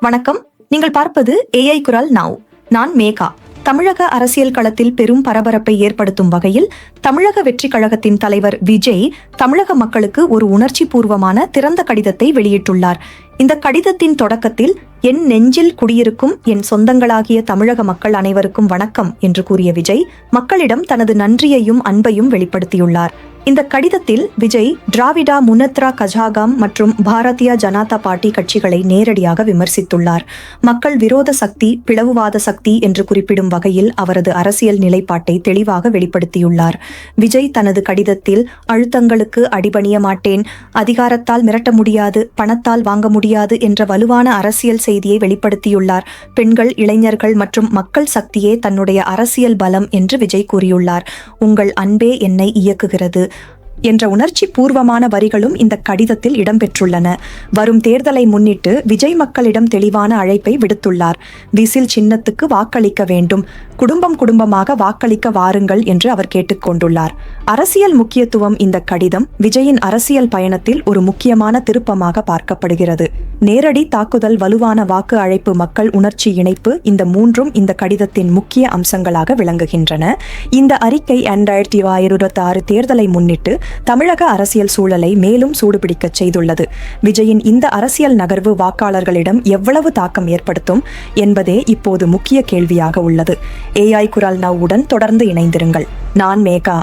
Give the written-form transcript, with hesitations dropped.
வணக்கம். நீங்கள் பார்ப்பது ஏஐ குரல் நவ். நான் மேகா. தமிழக அரசியல் களத்தில் பெரும் பரபரப்பை ஏற்படுத்தும் வகையில் தமிழக வெற்றிக் கழகத்தின் தலைவர் விஜய் தமிழக மக்களுக்கு ஒரு உணர்ச்சி பூர்வமான திறந்த கடிதத்தை வெளியிட்டுள்ளார். இந்த கடிதத்தின் தொடக்கத்தில் என் நெஞ்சில் குடியிருக்கும் என் சொந்தங்களாகிய தமிழக மக்கள் அனைவருக்கும் வணக்கம் என்று கூறிய விஜய் மக்களிடம் தனது நன்றியையும் அன்பையும் வெளிப்படுத்தியுள்ளார். இந்த கடிதத்தில் விஜய் டிராவிடா முன்னத்ரா கஜாகம் மற்றும் பாரதிய ஜனதா பார்ட்டி கட்சிகளை நேரடியாக விமர்சித்துள்ளார். மக்கள் விரோத சக்தி, பிளவுவாத சக்தி என்று குறிப்பிடும் வகையில் அவரது அரசியல் நிலைப்பாட்டை தெளிவாக வெளிப்படுத்தியுள்ளார். விஜய் தனது கடிதத்தில் அழுத்தங்களுக்கு அடிபணிய மாட்டேன், அதிகாரத்தால் மிரட்ட முடியாது, பணத்தால் வாங்க முடியாது என்ற வலுவான அரசியல் செய்தியை வெளிப்படுத்தியுள்ளார். பெண்கள், இளைஞர்கள் மற்றும் மக்கள் சக்தியே தன்னுடைய அரசியல் பலம் என்று விஜய் கூறியுள்ளார். உங்கள் அன்பே என்னை இயக்குகிறது என்ற உணர்ச்சி பூர்வமான வரிகளும் இந்த கடிதத்தில் இடம்பெற்றுள்ளன. வரும் தேர்தலை முன்னிட்டு விஜய் மக்களிடம் தெளிவான அழைப்பை விடுத்துள்ளார். விசில் சின்னத்துக்கு வாக்களிக்க வேண்டும், குடும்பம் குடும்பமாக வாக்களிக்க வாருங்கள் என்று அவர் கேட்டுக்கொண்டுள்ளார். அரசியல் முக்கியத்துவம் இந்த கடிதம் விஜயின் அரசியல் பயணத்தில் ஒரு முக்கியமான திருப்பமாக பார்க்கப்படுகிறது. நேரடி தாக்குதல், வலுவான வாக்கு அழைப்பு, மக்கள் உணர்ச்சி இணைப்பு, இந்த மூன்றும் இந்த கடிதத்தின் முக்கிய அம்சங்களாக விளங்குகின்றன. இந்த அறிக்கை 2026 தேர்தலை முன்னிட்டு தமிழக அரசியல் சூழலை மேலும் சூடுபிடிக்கச் செய்துள்ளது. விஜயின் இந்த அரசியல் நகர்வு வாக்காளர்களிடம் எவ்வளவு தாக்கம் ஏற்படுத்தும் என்பதே இப்போது முக்கிய கேள்வியாக உள்ளது. ஏஐ குரல் நவ் உடன் தொடர்ந்து இணைந்திருங்கள். நான் மேகா.